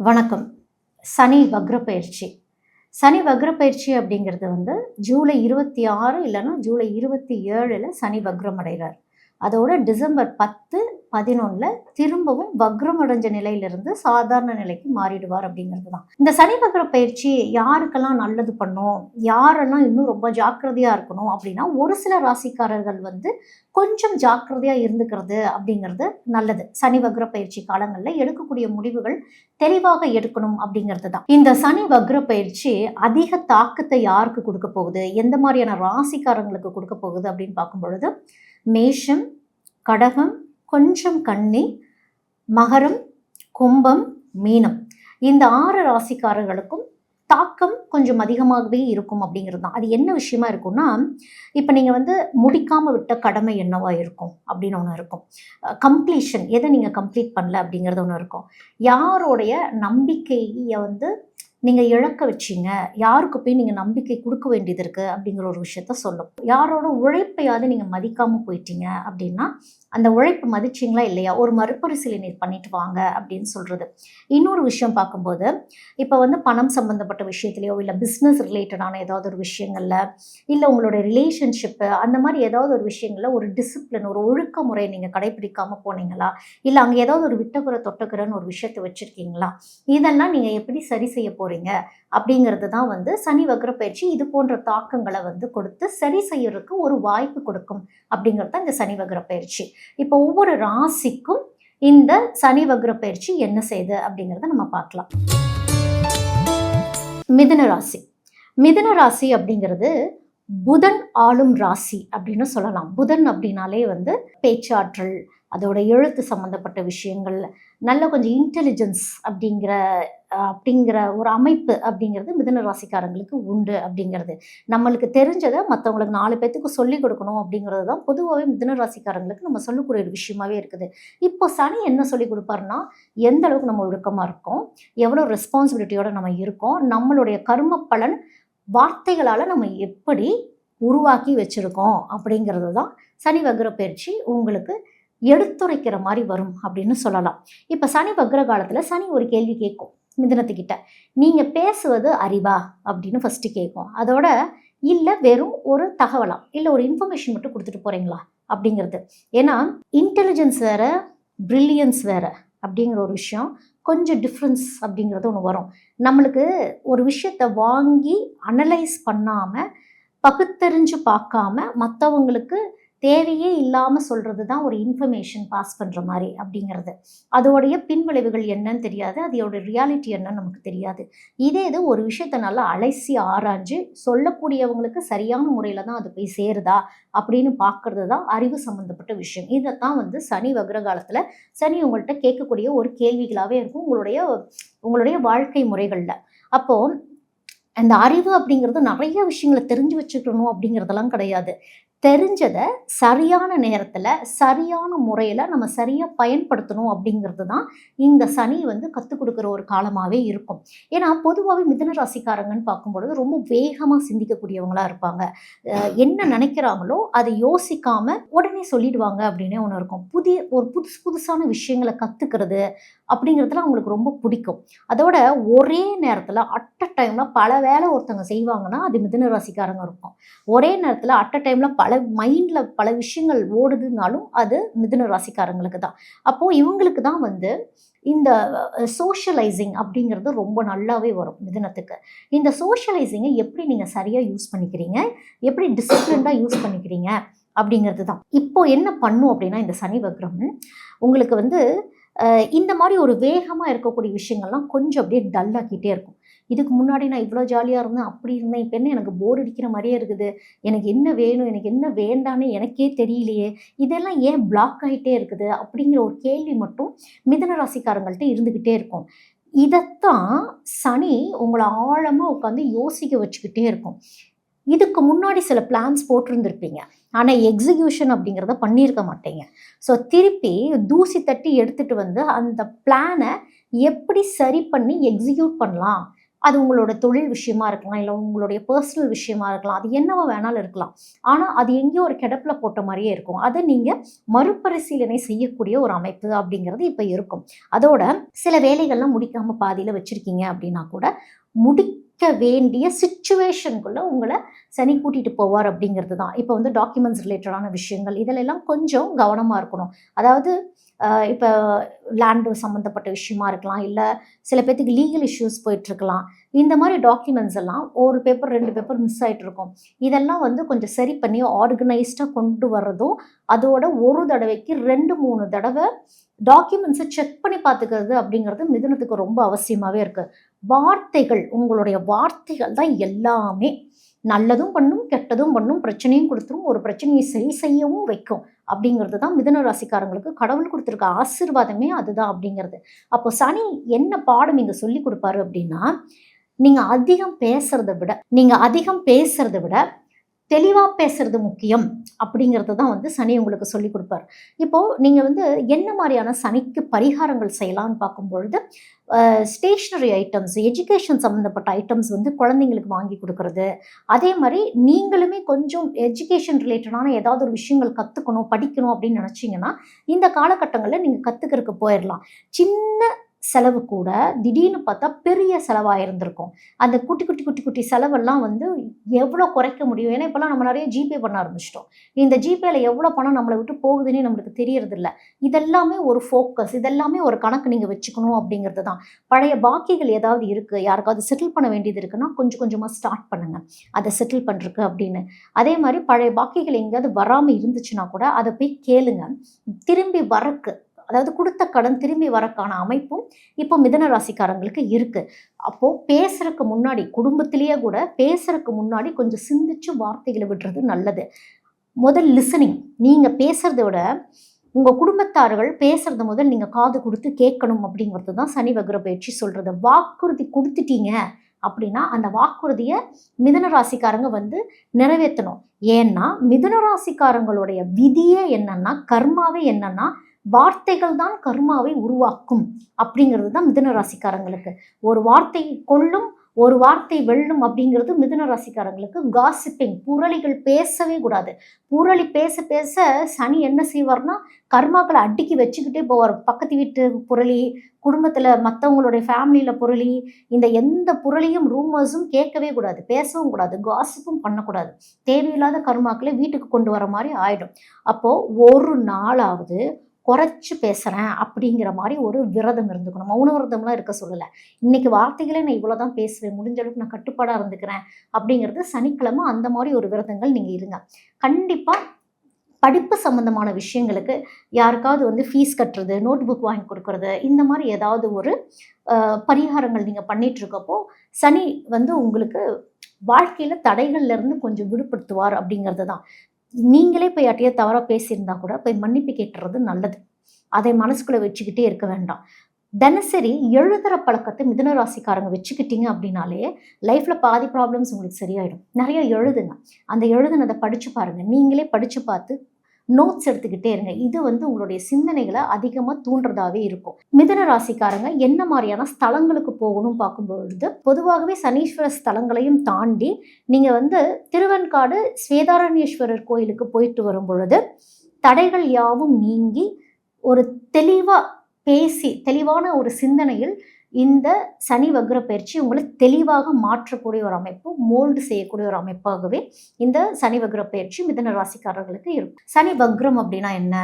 வணக்கம். சனி வக்ர பயிற்சி. சனி வக்ர பயிற்சி அப்படிங்கிறது ஜூலை 26 இல்லைன்னா ஜூலை 27ல் சனி வக்ரம் அடைகிறார். அதோட டிசம்பர் 10, 11 திரும்பவும் வக்ரம் அடைஞ்ச நிலையிலிருந்து சாதாரண நிலைக்கு மாறிடுவார் அப்படிங்கிறது தான். இந்த சனி வக்ர பயிற்சி யாருக்கெல்லாம் நல்லது பண்ணும், யாரெல்லாம் இன்னும் ரொம்ப ஜாக்கிரதையா இருக்கணும் அப்படின்னா, ஒரு சில ராசிக்காரர்கள் கொஞ்சம் ஜாக்கிரதையா இருந்துக்கிறது அப்படிங்கிறது நல்லது. சனி வக்ர பயிற்சி காலங்களில் எடுக்கக்கூடிய முடிவுகள் தெளிவாக எடுக்கணும் அப்படிங்கிறது தான். இந்த சனி வக்ர பயிற்சி அதிக தாக்கத்தை யாருக்கு கொடுக்க போகுது, எந்த மாதிரியான ராசிக்காரங்களுக்கு கொடுக்க போகுது அப்படின்னு பார்க்கும் பொழுது, மேஷம், கடகம், கொஞ்சம் கன்னி, மகரம், கும்பம், மீனம், இந்த 6 ராசிக்காரர்களுக்கும் தாக்கம் கொஞ்சம் அதிகமாகவே இருக்கும் அப்படிங்கிறது தான். அது என்ன விஷயமா இருக்கும்னா, இப்போ நீங்கள் முடிக்காமல் விட்ட கடமை என்னவா இருக்கும் அப்படின்னு ஒன்று இருக்கும். கம்ப்ளீஷன், எதை நீங்கள் கம்ப்ளீட் பண்ணல அப்படிங்கிறது ஒன்று இருக்கும். யாரோடைய நம்பிக்கையை நீங்கள் இழக்க வச்சிங்க, யாருக்கு போய் நீங்கள் நம்பிக்கை கொடுக்க வேண்டியது இருக்குது அப்படிங்கிற ஒரு விஷயத்த சொல்லும். யாரோட உழைப்பையாவது நீங்கள் மதிக்காமல் போயிட்டீங்க அப்படின்னா, அந்த உழைப்பு மதிச்சிங்களா இல்லையா, ஒரு மறுபரிசீலனை பண்ணிட்டு வாங்க அப்படின்னு சொல்கிறது. இன்னொரு விஷயம் பார்க்கும்போது, இப்போ பணம் சம்மந்தப்பட்ட விஷயத்துலையோ இல்லை பிஸ்னஸ் ரிலேட்டடான ஏதாவது ஒரு விஷயங்களில், இல்லை உங்களோட ரிலேஷன்ஷிப்பு, அந்த மாதிரி ஏதாவது ஒரு விஷயங்களில் ஒரு டிசிப்ளின், ஒரு ஒழுக்க முறை நீங்கள் கடைபிடிக்காமல் போனீங்களா, இல்லை அங்கே ஏதாவது ஒரு விட்டக்குறை தொட்டக்குறைன்னு ஒரு விஷயத்தை வச்சுருக்கீங்களா, இதெல்லாம் நீங்கள் எப்படி சரி செய்ய போகிறீங்க அப்படிங்கிறது தான் சனி வக்ர பயிற்சி இது போன்ற தாக்கங்களை கொடுத்து சரி செய்யறதுக்கு ஒரு வாய்ப்பு கொடுக்கும் அப்படிங்கிறது தான் இந்த சனி வக்ர பயிற்சி. இப்போ ஒவ்வொரு ராசிக்கும் இந்த சனி வக்ர பயிற்சி என்ன செய்யுது அப்படிங்கிறத நம்ம பார்க்கலாம். மிதுன ராசி. மிதுன ராசி அப்படிங்கிறது புதன் ஆளும் ராசி அப்படின்னு சொல்லலாம். புதன் அப்படின்னாலே பேச்சாற்றல், அதோட எழுத்து சம்மந்தப்பட்ட விஷயங்கள், நல்ல கொஞ்சம் இன்டெலிஜென்ஸ் அப்படிங்கிற ஒரு அமைப்பு அப்படிங்கிறது மிதுன ராசிக்காரங்களுக்கு உண்டு அப்படிங்கிறது. நம்மளுக்கு தெரிஞ்சதை மற்றவங்களுக்கு 4 பேத்துக்கு சொல்லிக் கொடுக்கணும் அப்படிங்கிறது தான் பொதுவாகவே மிதுன ராசிக்காரங்களுக்கு நம்ம சொல்லக்கூடிய ஒரு விஷயமாவே இருக்குது. இப்போ சனி என்ன சொல்லிக் கொடுப்பாருன்னா, எந்த அளவுக்கு நம்ம ஒழுக்கமாக இருக்கோம், எவ்வளோ ரெஸ்பான்சிபிலிட்டியோடு நம்ம இருக்கோம், நம்மளுடைய கர்ம பலன் வார்த்தைகளால் நம்ம எப்படி உருவாக்கி வச்சுருக்கோம் அப்படிங்கிறது தான் சனி வக்ர பயிற்சி உங்களுக்கு எடுத்துரைக்கிற மாதிரி வரும் அப்படின்னு சொல்லலாம். இப்போ சனி வக்ர காலத்தில் சனி ஒரு கேள்வி கேட்கும் மிதுனத்துக்கிட்ட, நீங்கள் பேசுவது அறிவா அப்படின்னு ஃபஸ்ட்டு கேட்கும். அதோட இல்லை வெறும் ஒரு தகவலா, இல்லை ஒரு இன்ஃபர்மேஷன் மட்டும் கொடுத்துட்டு போகிறீங்களா அப்படிங்கிறது. ஏன்னா இன்டெலிஜென்ஸ் வேறு, பிரில்லியன்ஸ் வேறு அப்படிங்கிற ஒரு விஷயம், கொஞ்சம் டிஃப்ரென்ஸ் அப்படிங்கிறது ஒன்று வரும். நம்மளுக்கு ஒரு விஷயத்தை வாங்கி அனலைஸ் பண்ணாமல், பகுத்தறிஞ்சு பார்க்காம மற்றவங்களுக்கு தேவையே இல்லாமல் சொல்கிறது தான் ஒரு இன்ஃபர்மேஷன் பாஸ் பண்ணுற மாதிரி அப்படிங்கிறது. அதோடைய பின்விளைவுகள் என்னன்னு தெரியாது, அதோட ரியாலிட்டி என்னன்னு நமக்கு தெரியாது. இது ஒரு விஷயத்த நல்லா அலசி ஆராய்ஞ்சு சொல்லக்கூடியவங்களுக்கு சரியான முறையில் தான் அது போய் சேருதா அப்படின்னு பார்க்கறது தான் அறிவு சம்மந்தப்பட்ட விஷயம். இதைத்தான் சனி வக்ர காலத்தில் சனி உங்கள்கிட்ட கேட்கக்கூடிய ஒரு கேள்விகளாகவே இருக்கும் உங்களுடைய வாழ்க்கை முறைகளில். அப்போது அந்த அறிவு அப்படிங்கிறது நிறைய விஷயங்களை தெரிஞ்சு வச்சுக்கணும் அப்படிங்கிறதெல்லாம் கிடையாது. தெரிஞ்சதை சரியான நேரத்தில் சரியான முறையில் நம்ம சரியாக பயன்படுத்தணும் அப்படிங்கிறது தான் இந்த சனி கற்றுக் கொடுக்குற ஒரு காலமாகவே இருக்கும். ஏன்னா பொதுவாகவே மிதுன ராசிக்காரங்கன்னு பார்க்கும்பொழுது ரொம்ப வேகமாக சிந்திக்கக்கூடியவங்களாக இருப்பாங்க. என்ன நினைக்கிறாங்களோ அதை யோசிக்காமல் உடனே சொல்லிடுவாங்க அப்படின்னே ஒன்று இருக்கும். புதுசான விஷயங்களை கற்றுக்கிறது அப்படிங்கிறதுலாம் அவங்களுக்கு ரொம்ப பிடிக்கும். அதோட ஒரே நேரத்தில் அட் அ டைமில் பல வேலை ஒருத்தவங்க செய்வாங்கன்னா அது மிதுன ராசிக்காரங்க இருக்கும். ஒரே நேரத்தில் அட் அ டைமில் மைண்டில் பல விஷயங்கள் ஓடுதுனாலும் அது மிதுன ராசிக்காரங்களுக்கு தான். அப்போது இவங்களுக்கு தான் இந்த சோஷியலைசிங் அப்படிங்கிறது ரொம்ப நல்லாவே வரும் மிதுனத்துக்கு. இந்த சோஷியலைசிங்கை எப்படி நீங்கள் சரியாக யூஸ் பண்ணிக்கிறீங்க, எப்படி டிசிப்ளின்டாக யூஸ் பண்ணிக்கிறீங்க அப்படிங்கிறது தான். இப்போ என்ன பண்ணும் அப்படின்னா, இந்த சனி வக்ரம் உங்களுக்கு இந்த மாதிரி ஒரு வேகமாக இருக்கக்கூடிய விஷயங்கள்லாம் கொஞ்சம் அப்படியே டல்லாக்கிட்டே இருக்கும். இதுக்கு முன்னாடி நான் இவ்வளோ ஜாலியாக இருந்தேன், அப்படி இருந்தேன், இப்போ என்ன எனக்கு போர் அடிக்கிற மாதிரியே இருக்குது, எனக்கு என்ன வேணும், எனக்கு என்ன வேண்டான்னு எனக்கே தெரியலையே, இதெல்லாம் ஏன் பிளாக் ஆகிட்டே இருக்குது அப்படிங்கிற ஒரு கேள்வி மட்டும் மிதுன ராசிக்காரங்கள்ட்ட இருந்துக்கிட்டே இருக்கும். இதைத்தான் சனி உங்களை ஆழமாக உட்காந்து யோசிக்க வச்சுக்கிட்டே இருக்கும். இதுக்கு முன்னாடி சில பிளான்ஸ் போட்டிருந்துருப்பீங்க, ஆனால் எக்ஸிக்யூஷன் அப்படிங்கிறத பண்ணியிருக்க மாட்டீங்க. ஸோ திருப்பி தூசி தட்டி எடுத்துகிட்டு அந்த பிளானை எப்படி சரி பண்ணி எக்ஸிக்யூட் பண்ணலாம், அது உங்களோட தொழில் விஷயமா இருக்கலாம், இல்லை உங்களுடைய பர்சனல் விஷயமா இருக்கலாம், அது என்னவா வேணாலும் இருக்கலாம். ஆனால் அது எங்கேயோ ஒரு கிடப்பில் போட்ட மாதிரியே இருக்கும். அதை நீங்கள் மறுபரிசீலனை செய்யக்கூடிய ஒரு அமைப்பு அப்படிங்கிறது இப்போ இருக்கும். அதோட சில வேலைகள்லாம் முடிக்காமல் பாதியில் வச்சுருக்கீங்க அப்படின்னா கூட முடிக்க வேண்டிய சிச்சுவேஷனுக்குள்ளே உங்களை சனி கூட்டிகிட்டு போவார் அப்படிங்கிறது தான். இப்போ வந்து டாக்குமெண்ட்ஸ் ரிலேட்டடான விஷயங்கள் இதிலெல்லாம் கொஞ்சம் கவனமாக இருக்கணும். அதாவது இப்போ லேண்டு சம்மந்தப்பட்ட விஷயமா இருக்கலாம், இல்லை சில பேர்த்துக்கு லீகல் இஷ்யூஸ் போயிட்டுருக்கலாம். இந்த மாதிரி டாக்குமெண்ட்ஸ் எல்லாம் ஒரு பேப்பர் 2 பேப்பர் மிஸ் ஆகிட்டு இருக்கும். இதெல்லாம் வந்து கொஞ்சம் சரி பண்ணி ஆர்கனைஸ்டாக கொண்டு வர்றதும், அதோட ஒரு தடவைக்கு 2, 3 தடவை டாக்குமெண்ட்ஸை செக் பண்ணி பார்த்துக்கிறது அப்படிங்கிறது மிதுனத்துக்கு ரொம்ப அவசியமாகவே இருக்குது. வார்த்தைகள், உங்களுடைய வார்த்தைகள் தான் எல்லாமே. நல்லதும் பண்ணும், கெட்டதும் பண்ணும், பிரச்சனையும் கொடுத்துரும், ஒரு பிரச்சனையை சரி செய்யவும் வைக்கும் அப்படிங்கிறது தான் மிதுன ராசிக்காரங்களுக்கு கடவுள் கொடுத்துருக்க ஆசீர்வாதமே அதுதான் அப்படிங்கிறது. அப்போ சனி என்ன பாடம் இங்கே சொல்லி கொடுப்பாரு அப்படின்னா, நீங்கள் அதிகம் பேசுறதை விட தெளிவாக பேசுறது முக்கியம் அப்படிங்கிறது தான் வந்து சனி உங்களுக்கு சொல்லி கொடுப்பார். இப்போது நீங்கள் வந்து என்ன மாதிரியான சனிக்கு பரிகாரங்கள் செய்யலாம்னு பார்க்கும்பொழுது, ஸ்டேஷ்னரி ஐட்டம்ஸ், எஜுகேஷன் சம்மந்தப்பட்ட ஐட்டம்ஸ் வந்து குழந்தைங்களுக்கு வாங்கி கொடுக்கறது, அதே மாதிரி நீங்களுமே கொஞ்சம் எஜுகேஷன் ரிலேட்டடான ஏதாவது ஒரு விஷயங்கள் கற்றுக்கணும், படிக்கணும் அப்படின்னு நினச்சிங்கன்னா இந்த காலகட்டங்களில் நீங்கள் கற்றுக்கிறதுக்கு போயிடலாம். சின்ன செலவு கூட திடீர்னு பார்த்தா பெரிய செலவாக இருந்திருக்கும். அந்த குட்டி குட்டி குட்டி குட்டி செலவெல்லாம் வந்து எவ்வளோ குறைக்க முடியும்? ஏன்னா இப்போல்லாம் நம்ம நிறைய ஜிபே பண்ண ஆரம்பிச்சிட்டோம். இந்த ஜிபேல எவ்வளோ பணம் நம்மளை விட்டு போகுதுன்னே நம்மளுக்கு தெரியறதில்ல. இதெல்லாமே ஒரு ஃபோக்கஸ், இதெல்லாமே ஒரு கணக்கு நீங்கள் வச்சுக்கணும் அப்படிங்கிறது தான். பழைய பாக்கிகள் ஏதாவது இருக்குது, யாருக்காவது செட்டில் பண்ண வேண்டியது இருக்குன்னா கொஞ்சம் கொஞ்சமாக ஸ்டார்ட் பண்ணுங்கள் அதை செட்டில் பண்ணுறக்கு அப்படின்னு. அதே மாதிரி பழைய பாக்கிகள் எங்கேயாவது வராமல் இருந்துச்சுன்னா கூட அதை போய் கேளுங்க. திரும்பி வரக்கு, அதாவது கொடுத்த கடன் திரும்பி வரக்கான அமைப்பும் இப்போ மிதுன ராசிக்காரங்களுக்கு இருக்கு. அப்போ பேசுறதுக்கு முன்னாடி, குடும்பத்திலேயே கூட பேசுறதுக்கு முன்னாடி கொஞ்சம் சிந்திச்சு வார்த்தைகளை விடுறது நல்லது. முதல் லிசனிங், நீங்க பேசுறதை விட உங்க குடும்பத்தார்கள் பேசுறத முதல் நீங்க காது கொடுத்து கேட்கணும் அப்படிங்கிறது தான் சனி வக்ர பயிற்சி சொல்றது. வாக்குறுதி கொடுத்துட்டீங்க அப்படின்னா அந்த வாக்குறுதியை மிதுன ராசிக்காரங்க வந்து நிறைவேற்றணும். ஏன்னா மிதுன ராசிக்காரங்களுடைய விதியே என்னன்னா, கர்மாவே என்னன்னா, வார்த்தைகள் தான் கர்மாவை உருவாக்கும் அப்படிங்கிறது தான் மிதுன ராசிக்காரங்களுக்கு. ஒரு வார்த்தை கொள்ளும், ஒரு வார்த்தை வெல்லும் அப்படிங்கிறது மிதுன ராசிக்காரங்களுக்கு. காசிப்பிங், புரளிகள் பேசவே கூடாது. புரளி பேச பேச சனி என்ன செய்வார்னா கர்மாக்களை அடுக்கி வச்சுக்கிட்டே போவார். பக்கத்து வீட்டு புரளி, குடும்பத்தில் மற்றவங்களுடைய ஃபேமிலியில் புரளி, இந்த எந்த புரளியும் ரூமர்ஸும் கேட்கவே கூடாது, பேசவும் கூடாது, காசிப்பும் பண்ணக்கூடாது. தேவையில்லாத கர்மாக்களை வீட்டுக்கு கொண்டு வர மாதிரி ஆயிடும். அப்போது ஒரு நாளாவது குறைச்சி பேசுகிறேன் அப்படிங்கிற மாதிரி ஒரு விரதம் இருந்துக்கணும். மௌன விரதம்லாம் இருக்க சொல்லலை. இன்னைக்கு வார்த்தைகளே நான் இவ்வளோ தான் பேசுவேன், முடிஞ்ச அளவுக்கு நான் கட்டுப்பாடாக இருந்துக்கிறேன் அப்படிங்கிறது சனிக்கிழமை அந்த மாதிரி ஒரு விரதங்கள் நீங்கள் இருங்க. கண்டிப்பாக படிப்பு சம்மந்தமான விஷயங்களுக்கு யாருக்காவது வந்து ஃபீஸ் கட்டுறது, நோட் புக் வாங்கி கொடுக்கறது, இந்த மாதிரி ஏதாவது ஒரு பரிகாரங்கள் நீங்கள் பண்ணிகிட்ருக்கப்போ சனி வந்து உங்களுக்கு வாழ்க்கையில் தடைகள்லேருந்து கொஞ்சம் விடுபடுத்துவார் அப்படிங்கிறது தான். நீங்களே போய் யார்ட்டையே தவறாக பேசியிருந்தா கூட போய் மன்னிப்பு கேட்டுறது நல்லது. அதை மனசுக்குள்ளே வச்சுக்கிட்டே இருக்க வேண்டாம். தினசரி எழுதுகிற பழக்கத்தை மிதுன ராசிக்காரங்க வச்சுக்கிட்டீங்க அப்படின்னாலே லைஃப்பில் பாதி ப்ராப்ளம்ஸ் உங்களுக்கு சரியாயிடும். நிறைய எழுதுங்க. அந்த எழுதுனதை படித்து பாருங்கள். நீங்களே படித்து பார்த்து நோட்ஸ் எடுத்துக்கிட்டே இருங்க. இது வந்து உங்களுடைய சிந்தனைகளை அதிகமாக தூண்டுறதாவே இருக்கும். மிதுன ராசிக்காரங்க என்ன மாதிரியான ஸ்தலங்களுக்கு போகணும் பார்க்கும்பொழுது, பொதுவாகவே சனீஸ்வர ஸ்தலங்களையும் தாண்டி நீங்கள் வந்து திருவெண்காடு ஸ்வேதாரண்யேஸ்வரர் கோயிலுக்கு போயிட்டு வரும் பொழுது தடைகள் யாவும் நீங்கி ஒரு தெளிவாக பேசி, தெளிவான ஒரு சிந்தனையில் இந்த சனி வக்ர பயிற்சி உங்களை தெளிவாக மாற்றக்கூடிய ஒரு அமைப்பு, மோல்டு செய்யக்கூடிய ஒரு அமைப்பாகவே இந்த சனி வக்ர பயிற்சி மிதுன ராசிக்காரர்களுக்கு இருக்கும். சனி வக்ரம் அப்படின்னா என்ன?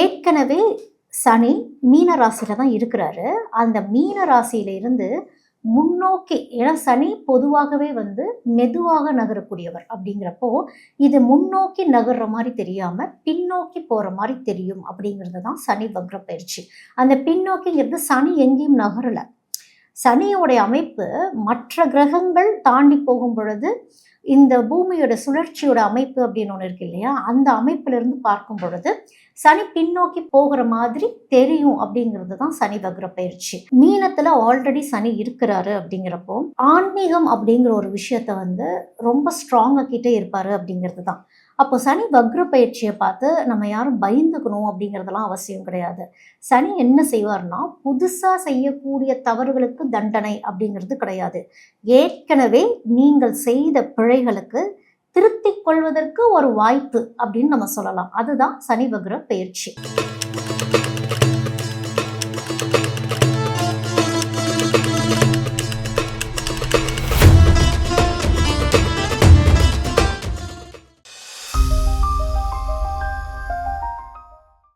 ஏற்கனவே சனி மீன ராசியில தான் இருக்கிறாரு. அந்த மீன ராசியில இருந்து முன்னோக்கி, ஏன்னா சனி பொதுவாகவே வந்து மெதுவாக நகரக்கூடியவர் அப்படிங்கிறப்போ இது முன்னோக்கி நகர்ற மாதிரி தெரியாம பின்னோக்கி போற மாதிரி தெரியும் அப்படிங்கிறது தான் சனி வக்ர பயிற்சி. அந்த பின்னோக்கிங்கிறது சனி எங்கேயும் நகரல. சனியோடைய அமைப்பு மற்ற கிரகங்கள் தாண்டி போகும் பொழுது இந்த பூமியோட சுழற்சியோட அமைப்பு அப்படின்னு ஒன்று இருக்கு இல்லையா, அந்த அமைப்பிலிருந்து பார்க்கும் பொழுது சனி பின்னோக்கி போகிற மாதிரி தெரியும் அப்படிங்கிறது தான் சனி வக்ர பயிற்சி. மீனத்துல ஆல்ரெடி சனி இருக்கிறாரு அப்படிங்கிறப்போ ஆன்மீகம் அப்படிங்கிற ஒரு விஷயத்த வந்து ரொம்ப ஸ்ட்ராங் ஆக்கிட்டே இருப்பாரு அப்படிங்கிறது தான். அப்போ சனி வக்ர பயிற்சியை பார்த்து நம்ம யாரும் பயந்துக்கணும் அப்படிங்கிறதெல்லாம் அவசியம் கிடையாது. சனி என்ன செய்வார்னா, புதுசாக செய்யக்கூடிய தவறுகளுக்கு தண்டனை அப்படிங்கிறது கிடையாது. ஏற்கனவே நீங்கள் செய்த பிழைகளுக்கு திருத்திக் கொள்வதற்கு ஒரு வாய்ப்பு அப்படின்னு நம்ம சொல்லலாம். அதுதான் சனி வக்ர பயிற்சி.